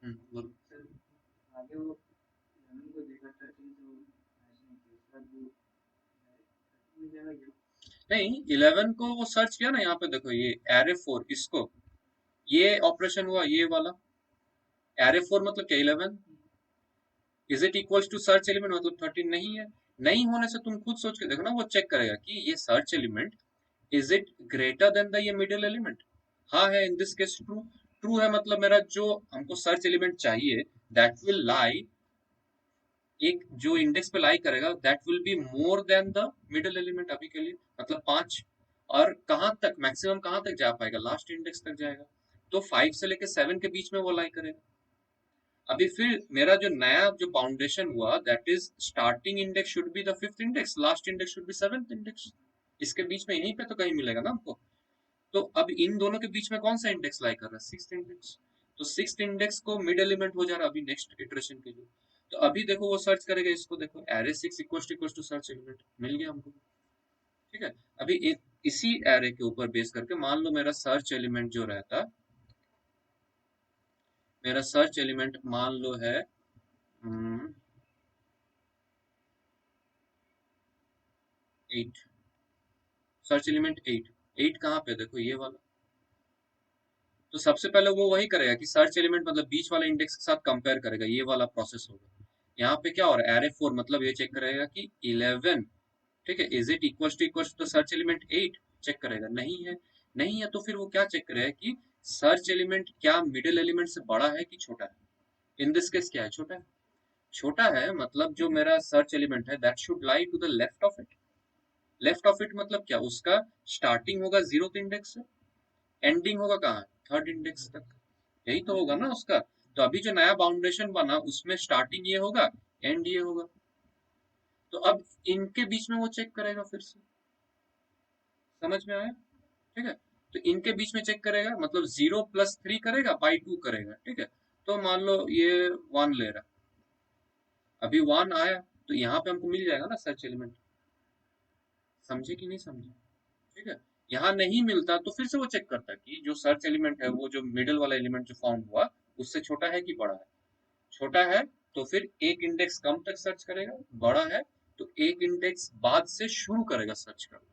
बोलो। सर आगे वो 11 को देखा 13 तो मैच नहीं किया सर वो 13 मिल जाएगा क्या? नहीं, 11 को वो सर्च किया ना, यहाँ पे देखो ये एरे 4, इसको ये ऑपरेशन हुआ ये वाला। एरे 4 मतलब क्या, 11 is it equals to search element, मतलब 13 नहीं है। नहीं होने से तुम खुद सोच के देखो ना, वो चेक करेगा कि ये search element is it greater than the ये मिडिल एलिमेंट। हाँ है, in this case true. True है मतलब मेरा जो हमको सर्च एलिमेंट चाहिए, दैट विल लाई, एक जो इंडेक्स पे लाई करेगा that will be more than the middle element अभी के लिए, मतलब 5। और कहाँ तक मैक्सिमम, कहाँ तक जा पाएगा, लास्ट इंडेक्स तक जाएगा। तो 5 से लेके 7 के बीच में वो लाई करेगा। अभी फिर मेरा जो नया जो फाउंडेशन हुआ, that is starting index should be the 5th index, last index should be 7th index. इसके बीच में यहीं पे तो कहीं मिलेगा ना हमको। तो अब इन दोनों के बीच में कौन सा इंडेक्स लाई कर रहा है, 6th इंडेक्स। तो 6th इंडेक्स को मिड एलिमेंट हो जा रहा है अभी नेक्स्ट इटरेशन के लिए। तो अभी देखो वो सर्च करेगा इसको, देखो array 6 equal to search element मिल गया हमको। ठीक है। अभी इसी एरे के ऊपर बेस करके मान लो मेरा सर्च एलिमेंट जो रहता, मेरा सर्च एलिमेंट मान लो है 8। Search element 8। 8 कहाँ पे, देखो ये वाला। तो सबसे पहले वो वही करेगा कि सर्च एलिमेंट मतलब बीच वाले इंडेक्स के साथ कंपेयर करेगा, ये वाला प्रोसेस होगा। यहाँ पे क्या हो रहा है, एरे 4 मतलब ये चेक करेगा कि 11, ठीक है, is it equal to search element 8, check करेगा। नहीं है, नहीं है तो फिर वो क्या चेक करेगा कि सर्च एलिमेंट क्या मिडिल एलिमेंट से बड़ा है कि छोटा है। इन दिस केस क्या है, छोटा है। छोटा है मतलब जो मेरा सर्च एलिमेंट है that should lie to the left of it. Left of it मतलब क्या, उसका स्टार्टिंग होगा 0th इंडेक्स से, एंडिंग होगा कहाँ, 3rd इंडेक्स तक। यही तो होगा ना उसका। तो अभी जो नया बाउंडेशन बना उसमें स्टार्टिंग ये होगा, एंड ये होगा। तो अब इनके बीच में वो चेक करेगा फिर से। समझ में आया? ठीक है। तो इनके बीच में चेक करेगा मतलब 0 + 3 करेगा बाई 2 करेगा, ठीक है। तो मान लो ये 1 ले रहा, अभी 1 आया, तो यहाँ पे हमको मिल जाएगा ना सर्च एलिमेंट। समझे कि नहीं समझे? ठीक है। यहाँ नहीं मिलता तो फिर से वो चेक करता है कि जो सर्च एलिमेंट है वो जो मिडिल वाला एलिमेंट जो फाउंड हुआ उससे छोटा है कि बड़ा है। छोटा है तो फिर एक इंडेक्स कम तक सर्च करेगा, बड़ा है तो एक इंडेक्स बाद से शुरू करेगा सर्च करना।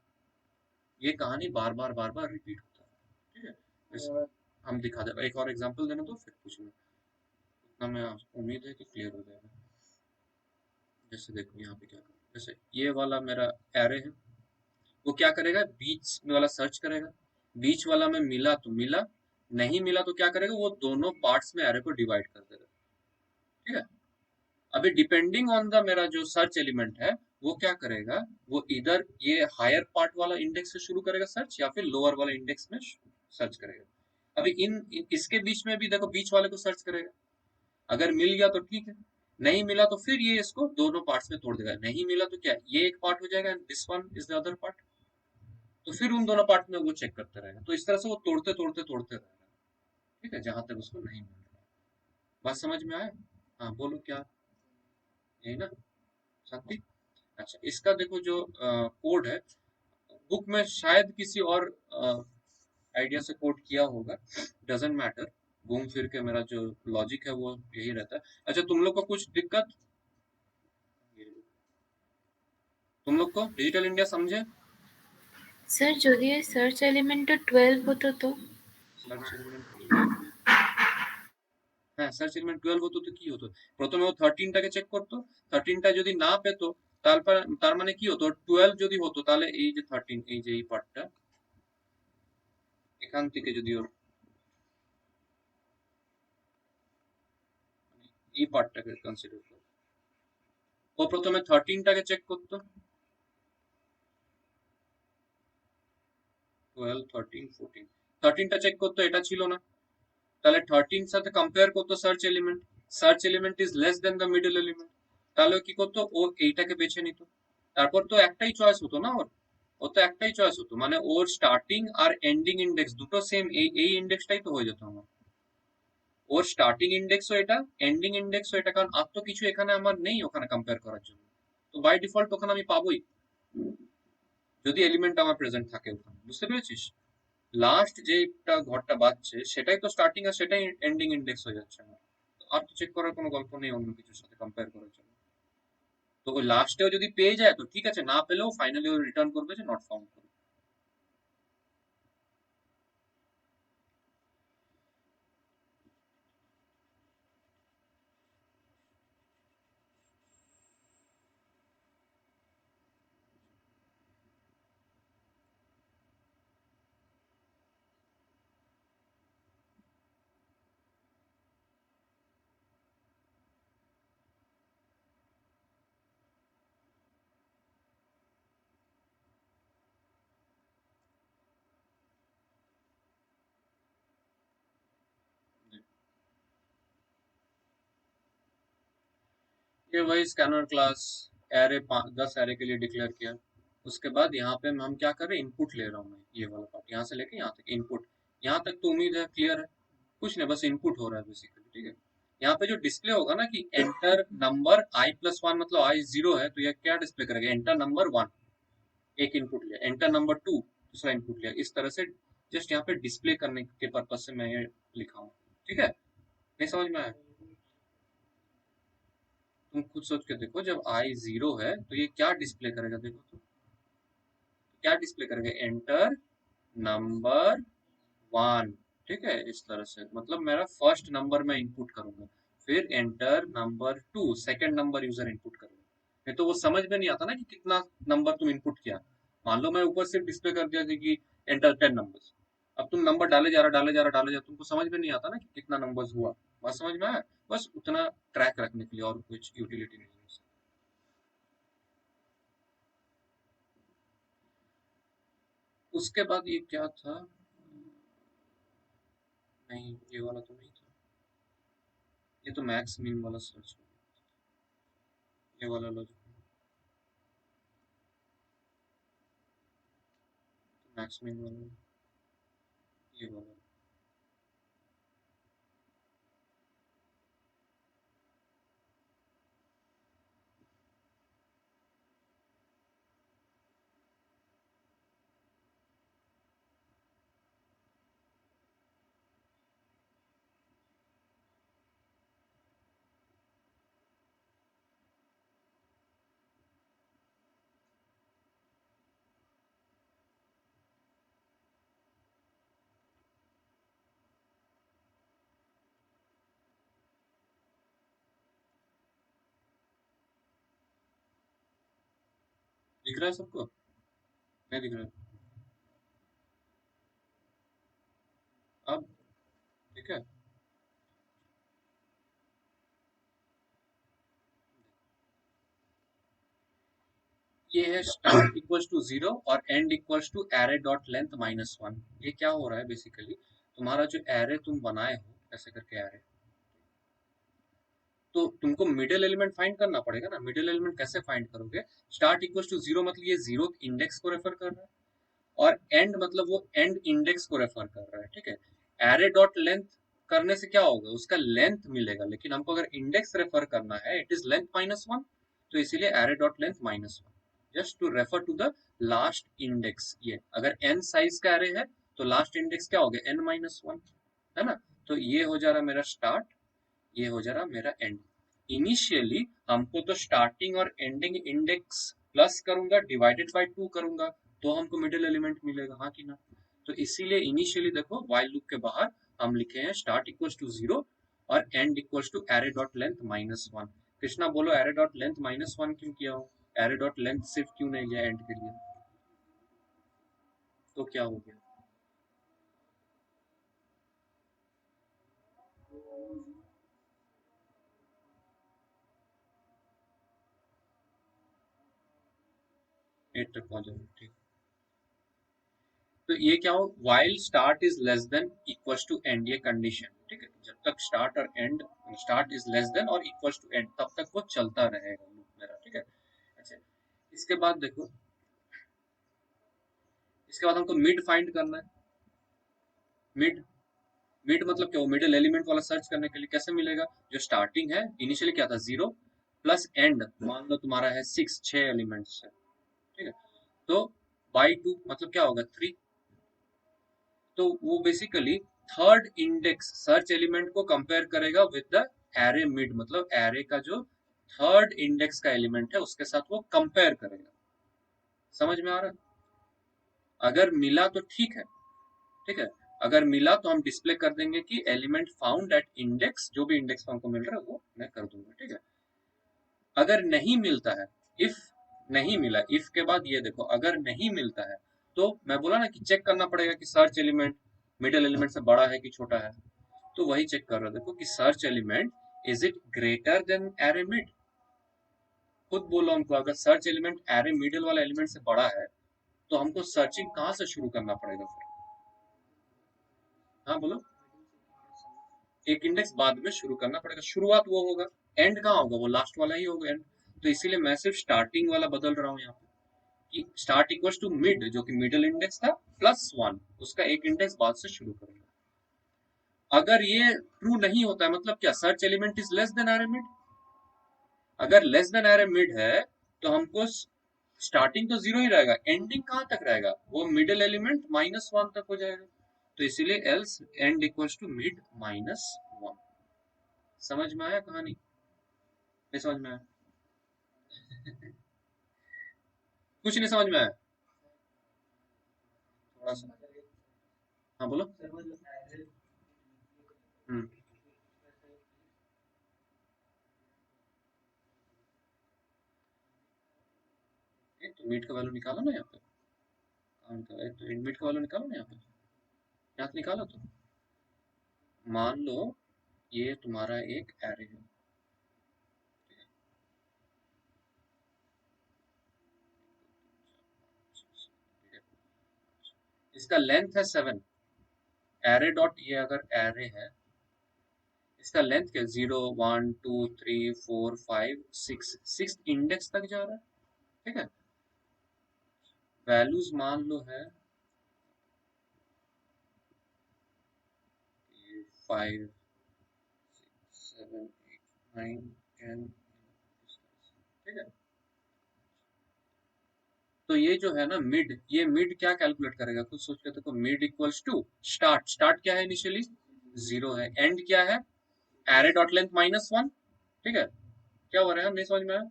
ये कहानी बार बार रिपीट होता है। ठीक है। हम दिखा दे, एक और एग्जांपल देना तो फिर पूछना। उतना मैं उम्मीद है कि क्लियर हो जाएगा। जैसे देखो यहाँ पे क्या करें, जैसे ये वाला मेरा एरे है, वो क्या करेगा, बीच में वाला सर्च करेगा। बीच वाला में मिला तो मिला, नहीं मिला तो क्या करेगा, वो दोनों पार्ट्स में एरे को डिवाइड कर देगा। ठीक है। अभी डिपेंडिंग ऑन द मेरा जो सर्च एलिमेंट है, वो क्या करेगा, वो इधर ये हायर पार्ट वाला इंडेक्स से शुरू करेगा सर्च, या फिर लोअर वाला इंडेक्स में सर्च करेगा। अभी इसके बीच में भी देखो बीच वाले को सर्च करेगा। अगर मिल गया तो ठीक है, नहीं मिला तो फिर ये इसको दोनों पार्ट्स में तोड़ देगा। नहीं मिला तो क्या, ये एक पार्ट हो जाएगा and this one is the other part. तो फिर उन दोनों पार्ट में वो चेक करते रहेगा। तो इस तरह से वो तोड़ते तोड़ते तोड़ते रहेगा। ठीक है, जहां तक उसको नहीं मिल रहा। बात समझ में आया? हाँ बोलो क्या, यही ना शक्ति? अच्छा, इसका देखो जो कोड है, बुक में शायद किसी और आइडिया से कोड किया होगा, डजेंट मैटर। घूम फिर के मेरा जो लॉजिक है वो यही रहता है। अच्छा, तुम लोग को कुछ दिक्कत, तुम लोग को डिजिटल इंडिया समझे? স্যার যদি এই সার্চ এলিমেন্টটা 12 হতো তো? সার্চ এলিমেন্ট 12, হ্যাঁ সার্চ এলিমেন্ট 12 হতো তো কি হতো, প্রথমে ও 13টাকে চেক করতো। 13টা যদি না পেতো, তারপর তার মানে কি হতো, 12 যদি হতো তাহলে এই যে 13, এই যে এই পার্টটা, এখান থেকে যদি ওর এই পার্টটাকে কনসিডার করতো, ও প্রথমে 13টাকে চেক করতো। 12, 13, 14, 13টা চেক করতো, এটা ছিল না। তাহলে 13 সাথে কম্পেয়ার করতো search element, search element is less than the middle element. তাহলে কি করতো, ও এইটাকে বেছে নিত। তারপর তো একটাই চয়েস হতো না ওর, ও তো একটাই চয়েস হতো, মানে ওর স্টার্টিং আর এন্ডিং ইন্ডেক্স দুটো সেম, এই ইন্ডেক্সটাই তো হয়ে যেত আমার। ওর স্টার্টিং ইন্ডেক্সও এটা, এন্ডিং ইন্ডেক্সও এটা, কারণ আর তো কিছু এখানে আমার নেই ওখানে কম্পেয়ার করার জন্য। তো বাই ডিফল্ট ওখানে আমি পাবোই, যদি এলিমেন্ট আমার প্রেজেন্ট থাকে ওখানে। বুঝতে পেরেছিস? লাস্ট যেটা ঘরটা বাজছে সেটাই তো স্টার্টিং আর সেটাই এন্ডিং ইন্ডেক্স হয়ে যাচ্ছে আমার। তো আর তো চেক করার কোনো গল্প নেই অন্য কিছুর সাথে কম্পেয়ার করার জন্য। তো ওই লাস্টেও যদি পেয়ে যায় তো ঠিক আছে, না পেলেও ফাইনালি ও রিটার্ন করবে যে নট ফাউন্ড করবে। ये वही स्कैनर क्लास एरे 10 एरे के लिए डिक्लेयर किया। उसके बाद यहाँ पे हम क्या कर रहे हैं, इनपुट ले रहा हूँ मैं, ये वाला पार्ट यहाँ से लेके यहाँ तक इनपुट। यहाँ तक तो उम्मीद है क्लियर है, कुछ नहीं, बस इनपुट हो रहा है बेसिकली, ठीक है। यहाँ पे जो डिस्प्ले होगा ना कि एंटर नंबर i+1, मतलब i 0 है तो यह क्या डिस्प्ले करेगा, एंटर नंबर 1 एक इनपुट लिया, एंटर नंबर 2 दूसरा इनपुट लिया, इस तरह से जस्ट यहाँ पे डिस्प्ले करने के पर्पज से मैं ये लिखा हूँ, ठीक है। नहीं समझ में आया? तुम खुद सोच के देखो, जब i 0 है तो ये क्या डिस्प्ले करेगा, देखो तो क्या डिस्प्ले करेगा, एंटर नंबर 1, ठीक है। इस तरह से मतलब मेरा फर्स्ट नंबर मैं इनपुट करूंगा, फिर enter number 2 second number user input करूंगा। नहीं तो वो समझ में नहीं आता ना कि कितना नंबर तुम इनपुट किया। मान लो मैं ऊपर से डिस्प्ले कर दिया था कि एंटर 10 नंबर्स, अब तुम नंबर डाले जा रहा डाले जा रहा डाले जा रहा, तुमको समझ में नहीं आता ना कि कितना नंबर्स हुआ। बात समझ में आया? बस उतना ट्रैक रखने के लिए, और कुछ यूटिलिटी नहीं है। उसके बाद ये क्या था, नहीं ये वाला तो नहीं था, ये तो मैक्स मीन वाला सर्च, ये वाला लॉजिक मैक्स मीन वाला, ये वाला। दिख रहा है सबको? नहीं दिख रहा है? अब ठीक है। ये है स्टार्ट इक्वल्स टू 0 और end equals to array dot length -1। ये क्या हो रहा है बेसिकली, तुम्हारा जो एरे तुम बनाए हो ऐसे करके एरे, तो तुमको मिडिल एलिमेंट फाइंड करना पड़ेगा ना। मिडिल एलिमेंट कैसे फाइंड करोगे, स्टार्ट इक्वल्स टू 0 मतलब ये 0 इंडेक्स को रेफर कर रहा है, और एंड मतलब वो एंड इंडेक्स को रेफर कर रहा है, ठीक है। एरे डॉट लेंथ करने से क्या होगा, उसका लेंथ मिलेगा, लेकिन हमको अगर इंडेक्स रेफर करना है इट इज लेंथ -1, तो इसीलिए array dot length -1 just to refer to the last index. ये अगर n साइज का एरे है तो लास्ट इंडेक्स क्या हो गया, n-1, है ना। तो ये हो जा रहा मेरा स्टार्ट, ये हो जा रहा मेरा एंड। इनिशियली हमको तो स्टार्टिंग और एंडिंग इंडेक्स प्लस करूंगा डिवाइडेड बाय 2 करूंगा तो हमको मिडिल एलिमेंट मिलेगा, हाँ कि ना। तो इसीलिए इनिशियली देखो व्हाइल लूप के बाहर हम लिखे हैं स्टार्ट इक्वल्स टू 0 और end equals to array dot length -1। Krishna बोलो एरे डॉट लेंथ -1 क्यों किया हो, एरे डॉट लेंथ सिर्फ क्यों नहीं लिया एंड के लिए, तो क्या हो गया। एट तक पहुंच जाओ, ठीक। तो ये क्या हो, while start is less than equals to end, ये कंडीशन, ठीक है। जब तक स्टार्ट और end, start is less than और इक्वल्स टू एंड, तब तक वो चलता रहेगा लूप मेरा, ठीक है। अच्छा, इसके बाद देखो, इसके बाद हमको मिड फाइंड करना है। मिड, मिड मतलब क्या हो, मिडिल एलिमेंट वाला सर्च करने के लिए कैसे मिलेगा, जो स्टार्टिंग है इनिशियली क्या था 0 प्लस एंड मान लो तुम्हारा है 6, 6 एलिमेंट्स है, ठीक है। तो बाई 2 मतलब क्या होगा 3, तो वो basically third index search element को कंपेयर करेगा विद द एरे मिड मतलब एरे का जो थर्ड इंडेक्स का एलिमेंट है उसके साथ वो कंपेयर करेगा। समझ में आ रहा है? अगर मिला तो ठीक है, ठीक है। अगर मिला तो हम डिस्प्ले कर देंगे कि एलिमेंट फाउंड एट इंडेक्स, जो भी इंडेक्स हमको मिल रहा है वो मैं कर दूंगा, ठीक है। अगर नहीं मिलता है, इफ नहीं मिला, इफ के बाद ये देखो अगर नहीं मिलता है तो मैं बोला ना कि चेक करना पड़ेगा कि सर्च एलिमेंट मिडल एलिमेंट से बड़ा है कि छोटा है। तो वही चेक कर रहा देखो कि search element is it greater than array mid. खुद बोलो हमको अगर सर्च एलिमेंट एरे मिडल वाला एलिमेंट से बड़ा है तो हमको सर्चिंग कहाँ से शुरू करना पड़ेगा फिर? हाँ बोलो। एक इंडेक्स बाद में शुरू करना पड़ेगा, शुरुआत वो होगा, एंड कहाँ होगा? वो लास्ट वाला ही होगा एंड। तो इसीलिए मैं सिर्फ स्टार्टिंग वाला बदल रहा हूँ यहाँ पे कि स्टार्ट इक्वल्स टू मिड जो कि मिडिल इंडेक्स था प्लस वन, उसका एक इंडेक्स बाद से शुरू करेंगे। अगर ये ट्रू नहीं होता है मतलब क्या? Search element is less than array mid. अगर लेस देन एरे मिड है तो हमको स्टार्टिंग तो जीरो ही रहेगा, एंडिंग कहाँ तक रहेगा? वो मिडिल एलिमेंट माइनस वन तक हो जाएगा। तो इसीलिए else end equals to mid minus one. समझ में आया कहानी? नहीं समझ में आया? कुछ नहीं समझ में आया? थोड़ा सा। हाँ बोलो। हम्म। एक तो मीट का वैल्यू निकालो ना यहाँ पे। कहाँ निकाला? एक तो मीट का वैल्यू निकालो ना यहाँ पे। यहाँ से निकालो तो। मान लो ये तुम्हारा एक एरे है, इसका लेंथ है 7। एरे डॉट ये अगर एरे है, इसका लेंथ क्या? 0 1 2 3 4 5 6, सिक्स इंडेक्स तक जा रहा है, ठीक है। वैल्यूज मान लो है 5 6 7 8 9 10, ठीक है। तो ये जो है ना मिड, ये मिड क्या कैलकुलेट करेगा? कुछ सोच के देखो। Mid equals to start, start क्या है? इनिशियली 0 है। एंड क्या है? Array dot length minus one, ठीक है। क्या हो रहा है? नहीं समझ में आया?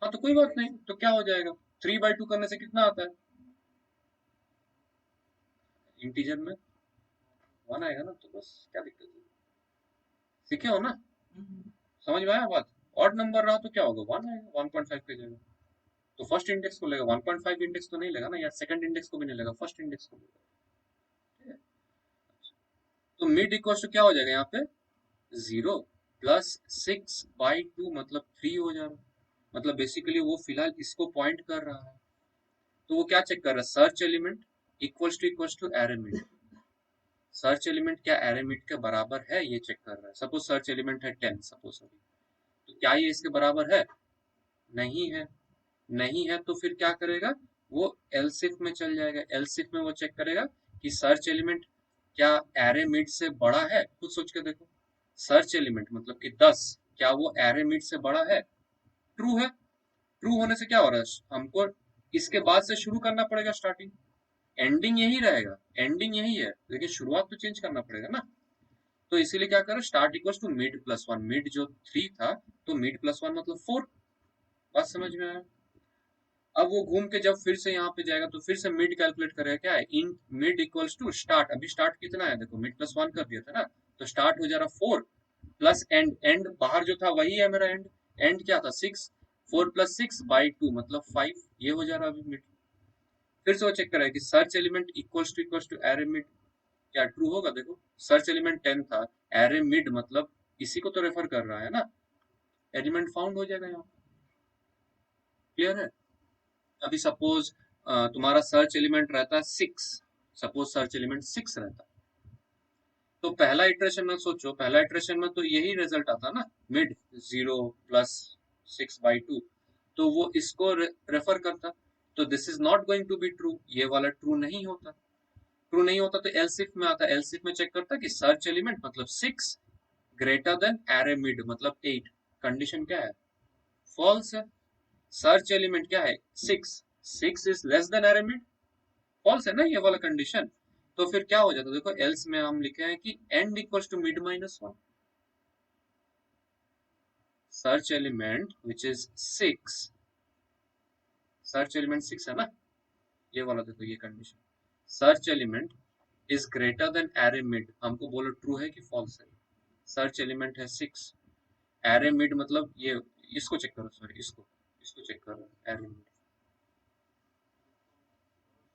हाँ तो कोई बात नहीं, तो क्या हो जाएगा? 3/2 करने से कितना आता है इंटीजर में? 1 आएगा ना, तो बस क्या दिक्कत है? सीखे हो ना? समझ में आया बात? ऑड नंबर रहा तो क्या होगा? 1 आएगा, 1.5 पे जाएगा। तो फर्स्ट इंडेक्स को लेगा, 1.5 इंडेक्स तो नहीं लेगा ना यार, सेकंड इंडेक्स को भी नहीं लेगा, फर्स्ट इंडेक्स को लेगा, ठीक है। तो मिड इक्वल टू क्या हो जाएगा यहाँ पे? 0 प्लस 6/2 मतलब 3 हो जा रहा है। मतलब बेसिकली वो फिलहाल इसको पॉइंट कर रहा है। तो वो क्या चेक कर रहा है? Search element equals to array mid. Search element क्या एरे मिड के बराबर है ये चेक कर रहा है। सपोज सर्च एलिमेंट है 10 सपोज अभी, तो क्या ये इसके बराबर है? नहीं है। नहीं है तो फिर क्या करेगा? वो एलसिफ में चल जाएगा। एलसिफ में वो चेक करेगा कि सर्च एलिमेंट क्या एरे मिड से बड़ा है। खुद सोच के देखो, सर्च एलिमेंट मतलब कि 10 क्या वो एरे मिड से बड़ा है? ट्रू है। ट्रू होने से क्या हो रहा है? हमको इसके बाद से शुरू करना पड़ेगा स्टार्टिंग। एंडिंग यही रहेगा, एंडिंग यही है, लेकिन शुरुआत तो चेंज करना पड़ेगा ना। तो इसीलिए क्या करो? Start equal to mid plus one. Mid जो 3 था तो मिड प्लस वन मतलब 4। बात समझ में आया? अब वो घूम के जब फिर से यहाँ पे जाएगा तो फिर से मिड कैलकुलेट करेगा। क्या है? इन मिड इक्वल्स टू स्टार्ट। अभी स्टार्ट कितना है देखो, मिड प्लस वन कर दिया था ना, तो स्टार्ट हो जा रहा 4 प्लस एंड। एंड बाहर जो था वही है मेरा एंड। एंड क्या था? 6। 4 प्लस 6/2 मतलब 5। ये हो जा रहा अभी मिड। फिर से वो चेक करेगा कि search element equals to array mid क्या ट्रू होगा? देखो सर्च एलिमेंट 10 था, एरे मिड मतलब इसी को तो रेफर कर रहा है ना, एलिमेंट फाउंड हो जाएगा यहाँ। क्लियर है? अभी सपोज तुम्हारा सर्च एलिमेंट रहता है 6, सपोज सर्च एलिमेंट 6 रहता, तो पहला इटरेशन में सोचो, पहला इटरेशन में तो यही रिजल्ट आता ना, मिड 0 प्लस 6/2, तो वो इसको रेफर करता। तो this is not going to be true, ये वाला ट्रू नहीं होता। ट्रू नहीं होता तो एलसिफ में आता, एलसिफ में चेक करता कि सर्च एलिमेंट मतलब 6 ग्रेटर देन एरे मिड मतलब 8। कंडीशन क्या है? फॉल्स है। सर्च एलिमेंट क्या है? 6। 6 is less than array mid, false है ना ये वाला कंडीशन। तो फिर क्या हो जाता है? देखो एल्स में हम लिखे हैं कि end equals to mid minus one. Search element which is 6, search element 6 है ना, ये वाला देखो ये condition, search element is greater than array mid, हमको बोलो ट्रू है कि फॉल्स है। सर्च एलिमेंट है 6, एरे मिड मतलब ये, इसको चेक करो, सॉरी इसको चेक करो, एरे मिड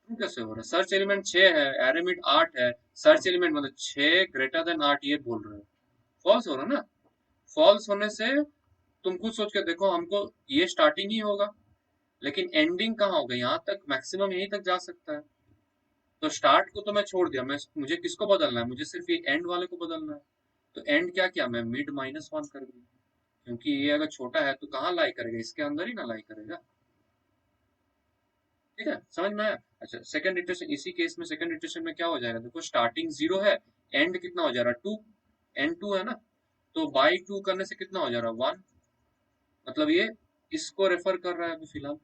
ट्रू कैसे हो रहा है? सर्च एलिमेंट 6 है, एरे मिड 8 है, सर्च एलिमेंट मतलब 6 ग्रेटर देन 8 ये बोल रहे हो, फॉल्स हो रहा है ना। फॉल्स होने से तुम खुद सोच के देखो, हमको ये स्टार्टिंग ही होगा लेकिन एंडिंग कहाँ होगा, यहाँ तक मैक्सिमम यहीं तक जा सकता है। तो स्टार्ट को तो मैं छोड़ दिया, मैं मुझे किसको बदलना है, मुझे सिर्फ ये एंड वाले को बदलना है। तो एंड क्या किया मैं, मिड -1 कर दिया, क्योंकि ये अगर छोटा है तो कहाँ लाई करेगा, इसके अंदर ही ना लाई करेगा। ठीक है, समझ में आया। अच्छा, सेकंड इटरेशन, इसी केस में सेकंड इटरेशन में क्या हो जाएगा, देखो स्टार्टिंग 0 है, एंड कितना हो जा रहा है 2, एंड 2 है ना, तो बाई 2 करने से कितना हो जा रहा है 1, मतलब ये इसको रेफर कर रहा है अभी फिलहाल।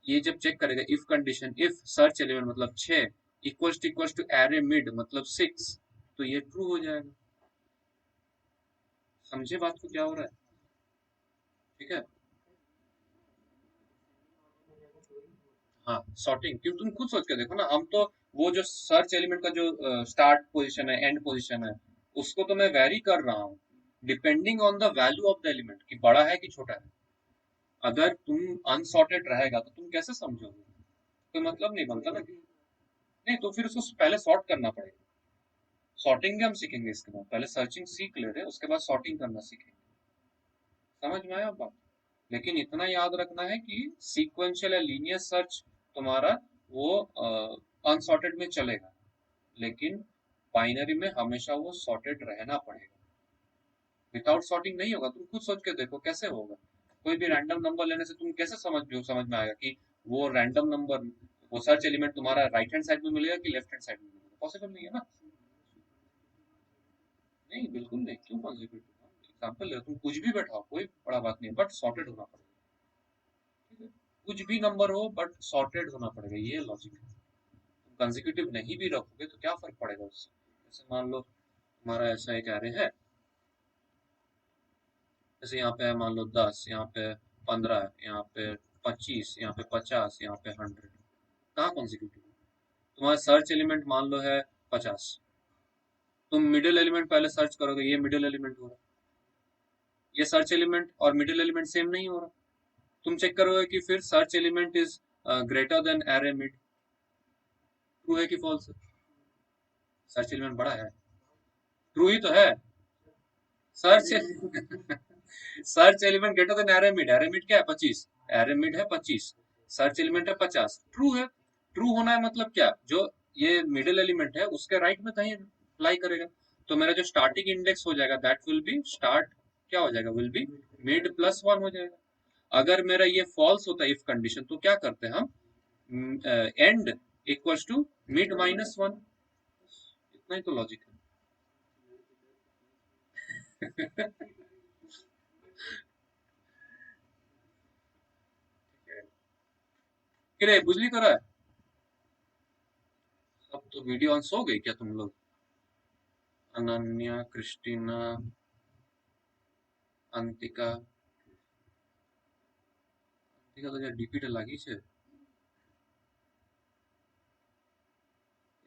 ये जब चेक करेगा if condition, if search element मतलब 6 इक्वल्स टू एरे मिड मतलब 6, तो ये ट्रू हो जाएगा। समझे बात को क्या हो रहा है? ठीक है, हाँ सॉर्टिंग, क्यों तुम खुद सोच के देखो ना, हम तो वो जो सर्च एलिमेंट का जो स्टार्ट पोजीशन है एंड पोजीशन है उसको तो मैं वेरी कर रहा हूँ depending on the value of the element, कि बड़ा है कि छोटा है। अगर तुम अनसॉर्टेड रहेगा तो तुम कैसे समझोगे, कोई मतलब नहीं बनता ना। नहीं तो फिर उसको पहले सॉर्ट करना पड़ेगा, सॉर्टिंग भी हम सीखेंगे इसके बाद, पहले सर्चिंग सीख ले रहे, उसके बाद सॉर्टिंग करना सीखेंगे। समझ में आया बात? लेकिन इतना याद रखना है कि सीक्वेंशियल या लीनियर सर्च तुम्हारा वो अनसॉर्टेड में चलेगा, लेकिन बाइनरी में हमेशा वो सॉर्टेड रहना पड़ेगा, विदाउट सॉर्टिंग नहीं होगा। तुम खुद सोच के देखो कैसे होगा, कोई भी रैंडम नंबर लेने से तुम कैसे समझ में आएगा कि वो रैंडम नंबर, वो सर्च एलिमेंट तुम्हारा राइट हैंड साइड में मिलेगा कि लेफ्ट हैंड साइड में मिलेगा, पॉसिबल नहीं है ना। नहीं बिल्कुल नहीं, क्यों कॉन्जिक्यूटिव एग्जांपल ले, तुम कुछ भी बैठाओ कोई बड़ा बात नहीं है, बट सॉर्टेड होना पड़ेगा। ठीक है, कुछ भी नंबर हो बट सॉर्टेड होना पड़ेगा, ये लॉजिक है। तुम कंसेक्यूटिव नहीं भी रखोगे तो क्या फर्क पड़ेगा उससे। जैसे मान लो तुम्हारा ऐसा एक एरे है, जैसे यहाँ पे है मान लो 10, यहाँ पे 15, यहाँ पे 25, यहाँ पे 50, यहाँ पे 100, कहाँ कॉन्सेक्यूटिव है? तुम्हारा सर्च एलिमेंट मान लो है 50, तुम मिडिल एलिमेंट पहले सर्च करोगे, ये मिडिल एलिमेंट हो रहा है, ये सर्च एलिमेंट और मिडिल एलिमेंट सेम नहीं हो रहा, तुम चेक करोगे कि फिर search element is greater than array mid, true है कि फॉल्स है? सर्च एलिमेंट बड़ा है, ट्रू ही तो है। Search search element greater than array mid, array mid क्या है 25, एरे मिड है 25, सर्च एलिमेंट है 50, ट्रू है। ट्रू होना है मतलब क्या, जो ये मिडिल एलिमेंट है उसके राइट में कहीं लाई करेगा, तो मेरा जो स्टार्टिंग इंडेक्स हो जाएगा दैट विल बी स्टार्ट, क्या हो जाएगा, विल बी मिड +1 हो जाएगा। अगर मेरा ये फॉल्स होता है इफ कंडीशन, तो क्या करते हैं हम, एंड इक्वल्स टू मिड -1, इतना ही तो लॉजिक है। किरे बुझली तो रहा है, अब तो वीडियो ऑन सो गई क्या तुम लोग? अनन्या, क्रिस्टीना, अंतिका, अंतिका तो यार डीपी लागी छे।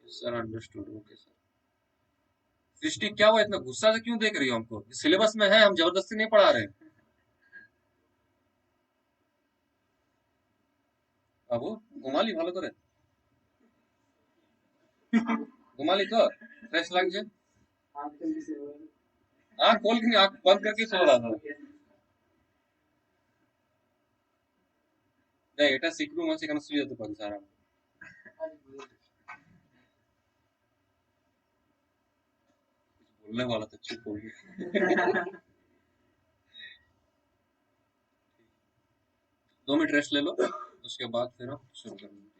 Sir understood, okay sir. Srishti क्या हुआ, इतना गुस्सा से क्यों देख रही हो हमको, सिलेबस में है, हम जबरदस्ती नहीं पढ़ा रहे। बाबू घुमा ली भालो करे, घुमा ली तो फ्रेश लग जाए। आँख खोल के नहीं, आँख बंद करके सो रहा था। नहीं এটা শিখবো মানে সেখানে শুয়ে যেতে পারি স্যার। बोलने वाला तो चुप हो गया। 2 मिनट रेस्ट ले लो, उसके बाद फिर हम शुरू करेंगे।